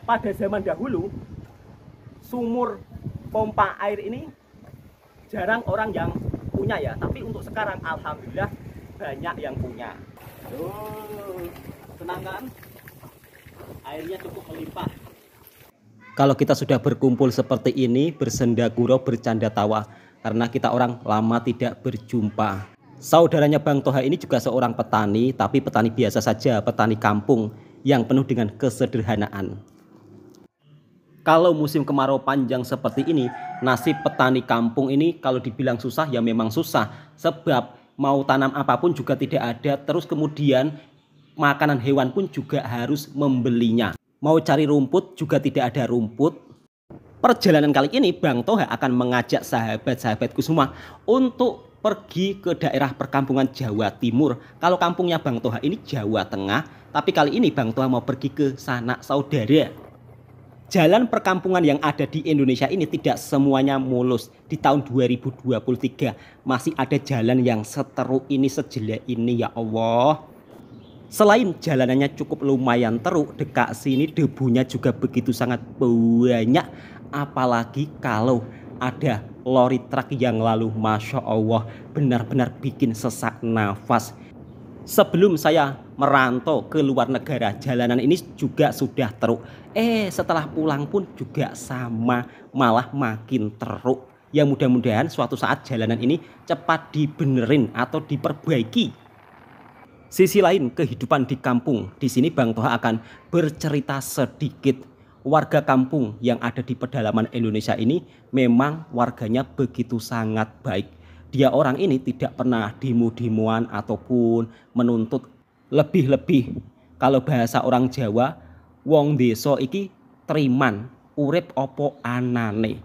pada zaman dahulu sumur pompa air ini jarang orang yang punya ya, tapi untuk sekarang alhamdulillah banyak yang punya. Tenang kan? Airnya cukup melimpah. Kalau kita sudah berkumpul seperti ini, bersenda gurau, bercanda tawa, karena kita orang lama tidak berjumpa. Saudaranya Bang Toha ini juga seorang petani, tapi petani biasa saja, petani kampung yang penuh dengan kesederhanaan. Kalau musim kemarau panjang seperti ini, nasib petani kampung ini kalau dibilang susah ya memang susah. Sebab mau tanam apapun juga tidak ada, terus kemudian makanan hewan pun juga harus membelinya. Mau cari rumput juga tidak ada rumput. Perjalanan kali ini Bang Toha akan mengajak sahabat-sahabatku semua untuk pergi ke daerah perkampungan Jawa Timur. Kalau kampungnya Bang Toha ini Jawa Tengah, tapi kali ini Bang Toha mau pergi ke sanak saudara. Jalan perkampungan yang ada di Indonesia ini tidak semuanya mulus. Di tahun 2023 masih ada jalan yang seteruk ini, sejelek ini, ya Allah. Selain jalanannya cukup lumayan teruk, dekat sini debunya juga begitu sangat banyak. Apalagi kalau ada lori truk yang lalu, Masya Allah, benar-benar bikin sesak nafas. Sebelum saya merantau ke luar negara, jalanan ini juga sudah teruk. Setelah pulang pun juga sama, malah makin teruk. Ya mudah-mudahan suatu saat jalanan ini cepat dibenerin atau diperbaiki. Sisi lain kehidupan di kampung, di sini Bang Toha akan bercerita sedikit. Warga kampung yang ada di pedalaman Indonesia ini memang warganya begitu sangat baik. Dia orang ini tidak pernah demo-demoan ataupun menuntut lebih-lebih. Kalau bahasa orang Jawa, wong desa iki triman, urip opo anane.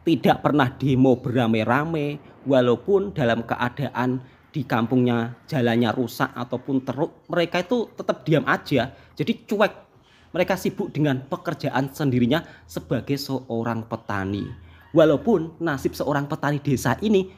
Tidak pernah demo beramai-ramai, walaupun dalam keadaan di kampungnya jalannya rusak ataupun teruk, mereka itu tetap diam aja. Jadi cuek. Mereka sibuk dengan pekerjaan sendirinya sebagai seorang petani. Walaupun nasib seorang petani desa ini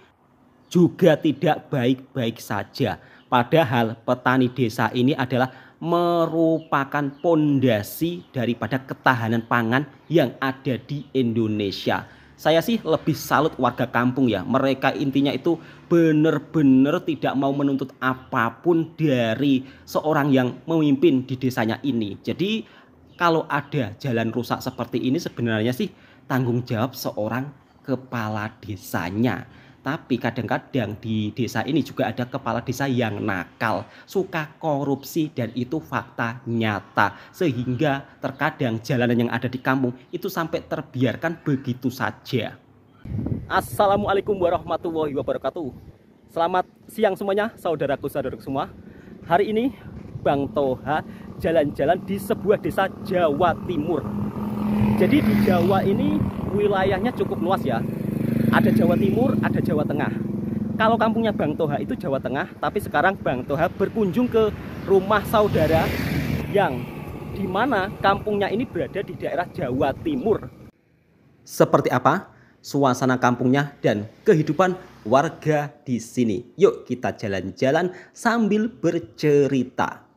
juga tidak baik-baik saja. Padahal petani desa ini adalah merupakan pondasi daripada ketahanan pangan yang ada di Indonesia. Saya sih lebih salut warga kampung ya. Mereka intinya itu benar-benar tidak mau menuntut apapun dari seorang yang memimpin di desanya ini. Jadi kalau ada jalan rusak seperti ini sebenarnya sih tanggung jawab seorang kepala desanya. Tapi kadang-kadang di desa ini juga ada kepala desa yang nakal, suka korupsi, dan itu fakta nyata. Sehingga terkadang jalanan yang ada di kampung itu sampai terbiarkan begitu saja. Assalamualaikum warahmatullahi wabarakatuh. Selamat siang semuanya, saudaraku-saudaraku semua. Hari ini Bang Toha jalan-jalan di sebuah desa Jawa Timur. Jadi di Jawa ini wilayahnya cukup luas ya. Ada Jawa Timur, ada Jawa Tengah. Kalau kampungnya Bang Toha itu Jawa Tengah, tapi sekarang Bang Toha berkunjung ke rumah saudara yang dimana kampungnya ini berada di daerah Jawa Timur. Seperti apa suasana kampungnya dan kehidupan warga di sini? Yuk kita jalan-jalan sambil bercerita.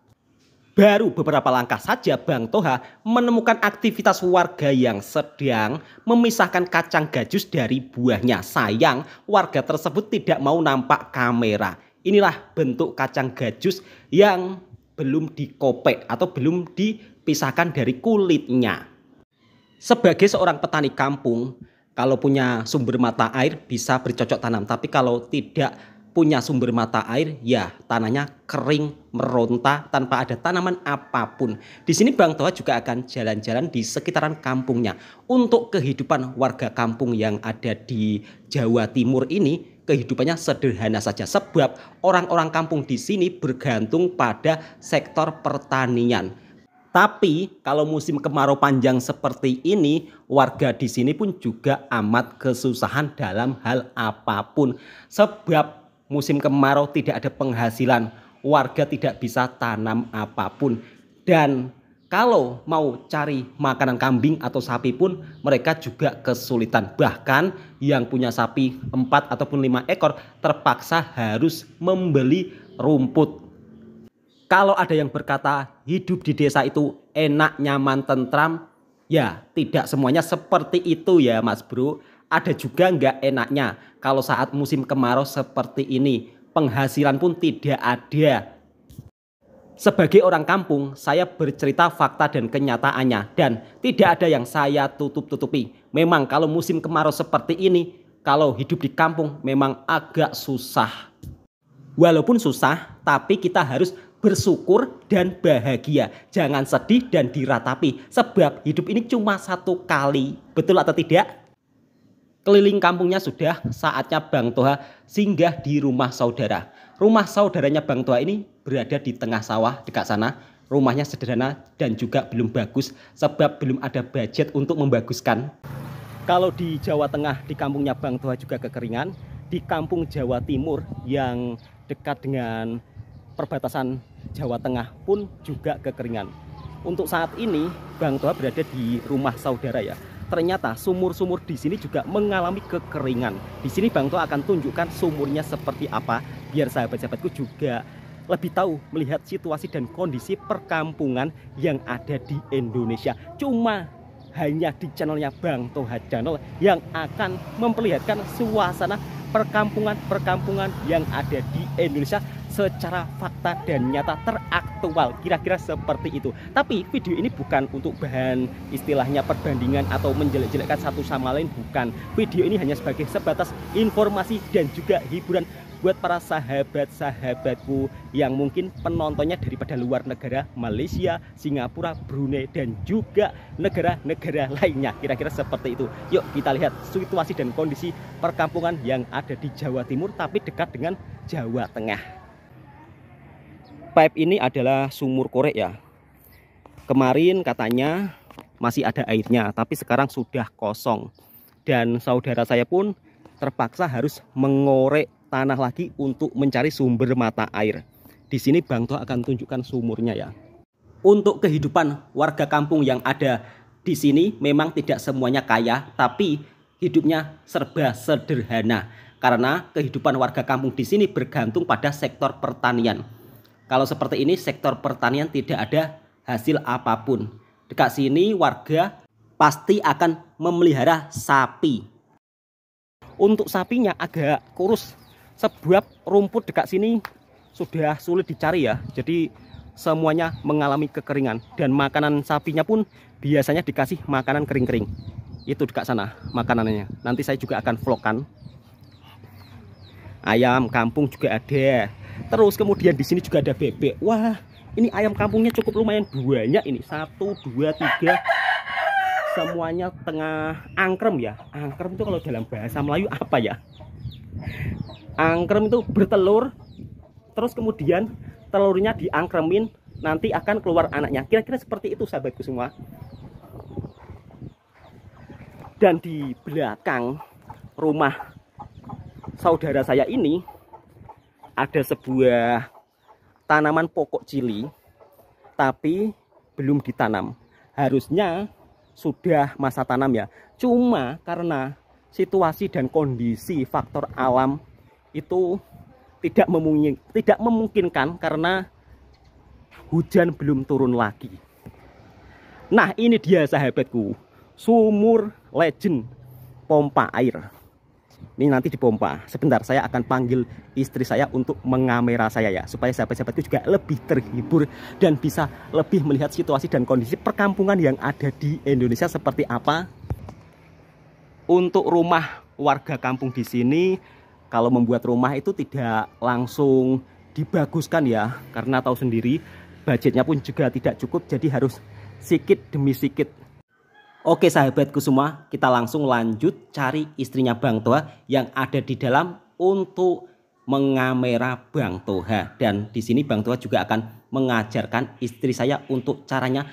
Baru beberapa langkah saja Bang Toha menemukan aktivitas warga yang sedang memisahkan kacang gajus dari buahnya. Sayang warga tersebut tidak mau nampak kamera. Inilah bentuk kacang gajus yang belum dikopek atau belum dipisahkan dari kulitnya. Sebagai seorang petani kampung, kalau punya sumber mata air bisa bercocok tanam. Tapi kalau tidak punya sumber mata air, ya tanahnya kering, meronta, tanpa ada tanaman apapun. Di sini Bang Toha juga akan jalan-jalan di sekitaran kampungnya. Untuk kehidupan warga kampung yang ada di Jawa Timur ini, kehidupannya sederhana saja. Sebab orang-orang kampung di sini bergantung pada sektor pertanian. Tapi kalau musim kemarau panjang seperti ini, warga di sini pun juga amat kesusahan dalam hal apapun. Sebab musim kemarau tidak ada penghasilan, warga tidak bisa tanam apapun. Dan kalau mau cari makanan kambing atau sapi pun mereka juga kesulitan. Bahkan yang punya sapi 4 ataupun 5 ekor terpaksa harus membeli rumput. Kalau ada yang berkata hidup di desa itu enak, nyaman, tentram, Ya, tidak semuanya seperti itu ya Mas Bro. Ada juga nggak enaknya kalau saat musim kemarau seperti ini, penghasilan pun tidak ada. Sebagai orang kampung, saya bercerita fakta dan kenyataannya dan tidak ada yang saya tutup-tutupi. Memang kalau musim kemarau seperti ini, kalau hidup di kampung memang agak susah. Walaupun susah, tapi kita harus bersyukur dan bahagia. Jangan sedih dan diratapi, sebab hidup ini cuma satu kali. Betul atau tidak? Keliling kampungnya sudah, saatnya Bang Toha singgah di rumah saudara. Rumah saudaranya Bang Toha ini berada di tengah sawah dekat sana. Rumahnya sederhana dan juga belum bagus sebab belum ada budget untuk membaguskan. Kalau di Jawa Tengah, di kampungnya Bang Toha juga kekeringan. Di kampung Jawa Timur yang dekat dengan perbatasan Jawa Tengah pun juga kekeringan. Untuk saat ini Bang Toha berada di rumah saudara ya. Ternyata sumur-sumur di sini juga mengalami kekeringan. Di sini Bang Toha akan tunjukkan sumurnya seperti apa biar sahabat-sahabatku juga lebih tahu melihat situasi dan kondisi perkampungan yang ada di Indonesia. Cuma hanya di channelnya Bang Toha Channel yang akan memperlihatkan suasana perkampungan yang ada di Indonesia secara fakta dan nyata teraktual, kira-kira seperti itu. Tapi video ini bukan untuk bahan istilahnya perbandingan atau menjelek-jelekkan satu sama lain, bukan. Video ini hanya sebagai sebatas informasi dan juga hiburan buat para sahabat-sahabatku yang mungkin penontonnya daripada luar negara, Malaysia, Singapura, Brunei, dan juga negara-negara lainnya. Kira-kira seperti itu. Yuk kita lihat situasi dan kondisi perkampungan yang ada di Jawa Timur tapi dekat dengan Jawa Tengah. Pipe ini adalah sumur korek ya. Kemarin katanya masih ada airnya, tapi sekarang sudah kosong. Dan saudara saya pun terpaksa harus mengorek tanah lagi untuk mencari sumber mata air. Di sini Bang Toha akan tunjukkan sumurnya ya. Untuk kehidupan warga kampung yang ada di sini memang tidak semuanya kaya, tapi hidupnya serba sederhana. Karena kehidupan warga kampung di sini bergantung pada sektor pertanian. Kalau seperti ini sektor pertanian tidak ada hasil apapun. Dekat sini warga pasti akan memelihara sapi. Untuk sapinya agak kurus sebab rumput dekat sini sudah sulit dicari ya. Jadi semuanya mengalami kekeringan dan makanan sapinya pun biasanya dikasih makanan kering-kering. Itu dekat sana makanannya. Nanti saya juga akan vlogkan. Ayam kampung juga ada. Terus kemudian di sini juga ada bebek. Wah, ini ayam kampungnya cukup lumayan banyak ini. 1, 2, 3. Semuanya tengah angkrem ya. Angkrem itu kalau dalam bahasa Melayu apa ya? Angkrem itu bertelur. Terus kemudian telurnya diangkremin, nanti akan keluar anaknya. Kira-kira seperti itu sahabatku semua. Dan di belakang rumah saudara saya ini ada sebuah tanaman pokok cili, tapi belum ditanam. Harusnya sudah masa tanam ya. Cuma karena situasi dan kondisi faktor alam itu tidak memungkinkan karena hujan belum turun lagi. Nah ini dia sahabatku, sumur legend pompa air. Ini nanti dipompa. Sebentar saya akan panggil istri saya untuk mengamera saya ya, supaya sahabat-sahabatku juga lebih terhibur dan bisa lebih melihat situasi dan kondisi perkampungan yang ada di Indonesia seperti apa. Untuk rumah warga kampung di sini, kalau membuat rumah itu tidak langsung dibaguskan ya, karena tahu sendiri budgetnya pun juga tidak cukup, jadi harus sikit demi sikit. Oke sahabatku semua, kita langsung lanjut cari istrinya Bang Toha yang ada di dalam untuk mengamera Bang Toha. Dan di sini Bang Toha juga akan mengajarkan istri saya untuk caranya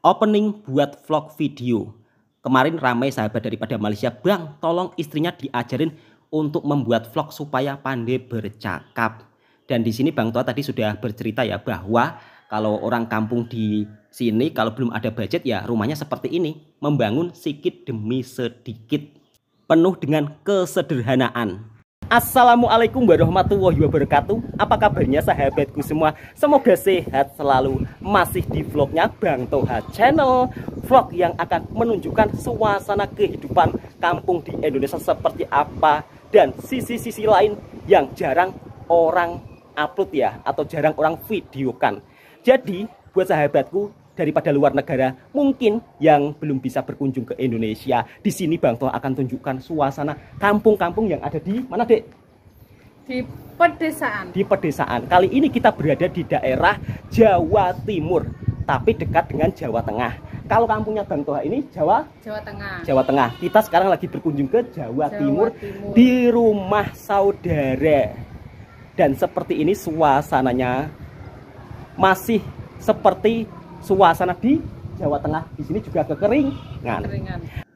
opening buat vlog video. Kemarin ramai sahabat daripada Malaysia, Bang tolong istrinya diajarin untuk membuat vlog supaya pandai bercakap. Dan di sini Bang Toha tadi sudah bercerita ya bahwa kalau orang kampung di sini kalau belum ada budget ya rumahnya seperti ini, membangun sedikit demi sedikit, penuh dengan kesederhanaan. Assalamualaikum warahmatullahi wabarakatuh. Apa kabarnya sahabatku semua? Semoga sehat selalu. Masih di vlognya Bang Toha Channel, vlog yang akan menunjukkan suasana kehidupan kampung di Indonesia seperti apa, dan sisi-sisi lain yang jarang orang upload ya, atau jarang orang videokan. Jadi buat sahabatku daripada luar negara mungkin yang belum bisa berkunjung ke Indonesia, di sini Bang Toha akan tunjukkan suasana kampung-kampung yang ada di mana, Dek? Di pedesaan. Di pedesaan. Kali ini kita berada di daerah Jawa Timur, tapi dekat dengan Jawa Tengah. Kalau kampungnya Bang Toha ini Jawa Tengah. Jawa Tengah. Kita sekarang lagi berkunjung ke Jawa Timur di rumah saudara. Dan seperti ini suasananya, masih seperti suasana di Jawa Tengah. Di sini juga kekeringan.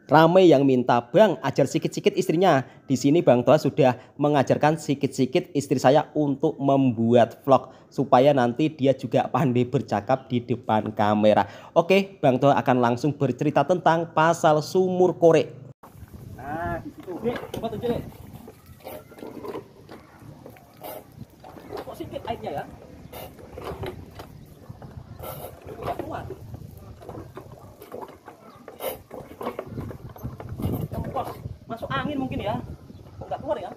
Ramai yang minta, Bang, ajar sikit-sikit istrinya. Di sini Bang Toha sudah mengajarkan sikit-sikit istri saya untuk membuat vlog, supaya nanti dia juga pandai bercakap di depan kamera. Oke, Bang Toha akan langsung bercerita tentang pasal sumur korek. Nah, di situ. Dek, coba tunjuk, Dek. Kok sedikit airnya ya? Kuat. Masuk angin mungkin ya. Kok nggak keluar ya?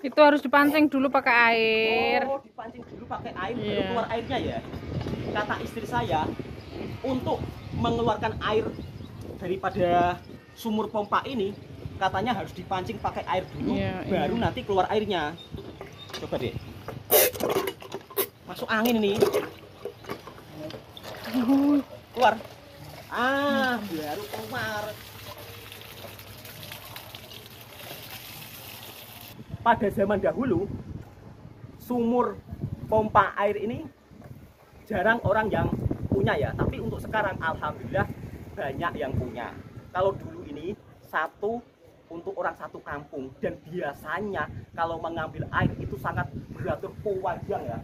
Itu harus dipancing dulu pakai air. Oh, dipancing dulu pakai air, baru keluar airnya ya. Kata istri saya, untuk mengeluarkan air daripada sumur pompa ini, katanya harus dipancing pakai air dulu, baru nanti keluar airnya. Coba deh. Masuk angin ini. Keluar. Ah, baru keluar. Pada zaman dahulu, sumur pompa air ini jarang orang yang punya ya. Tapi untuk sekarang alhamdulillah banyak yang punya. Kalau dulu ini satu untuk orang satu kampung, dan biasanya kalau mengambil air itu sangat beratur panjang ya.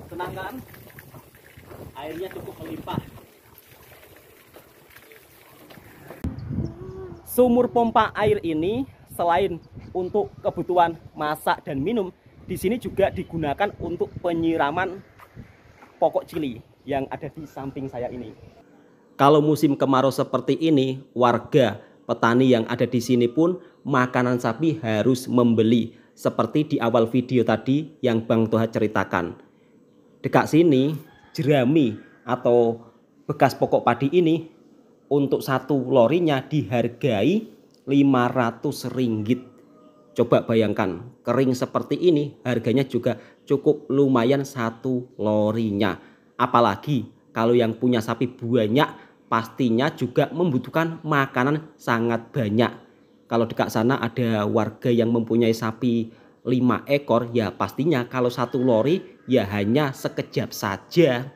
Tenang kan? Airnya cukup melimpah. Sumur pompa air ini selain untuk kebutuhan masak dan minum, di sini juga digunakan untuk penyiraman pokok cili yang ada di samping saya ini. Kalau musim kemarau seperti ini, warga petani yang ada di sini pun makanan sapi harus membeli, seperti di awal video tadi yang Bang Toha ceritakan. Dekat sini, jerami atau bekas pokok padi ini untuk satu lorinya dihargai 500 ringgit. Coba bayangkan, kering seperti ini harganya juga cukup lumayan satu lorinya. Apalagi kalau yang punya sapi banyak, pastinya juga membutuhkan makanan sangat banyak. Kalau dekat sana ada warga yang mempunyai sapi 5 ekor, ya pastinya kalau satu lori ya hanya sekejap saja.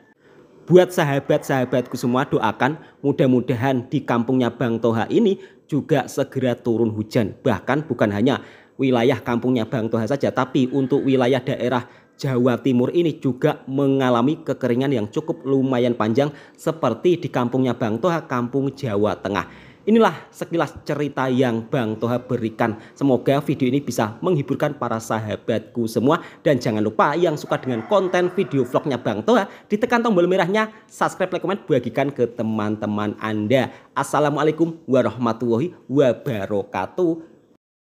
Buat sahabat-sahabatku semua, doakan mudah-mudahan di kampungnya Bang Toha ini juga segera turun hujan. Bahkan bukan hanya wilayah kampungnya Bang Toha saja, tapi untuk wilayah daerah Jawa Timur ini juga mengalami kekeringan yang cukup lumayan panjang, seperti di kampungnya Bang Toha, kampung Jawa Tengah. Inilah sekilas cerita yang Bang Toha berikan. Semoga video ini bisa menghiburkan para sahabatku semua. Dan jangan lupa yang suka dengan konten video vlognya Bang Toha, ditekan tombol merahnya, subscribe, like, komen, bagikan ke teman-teman Anda. Assalamualaikum warahmatullahi wabarakatuh.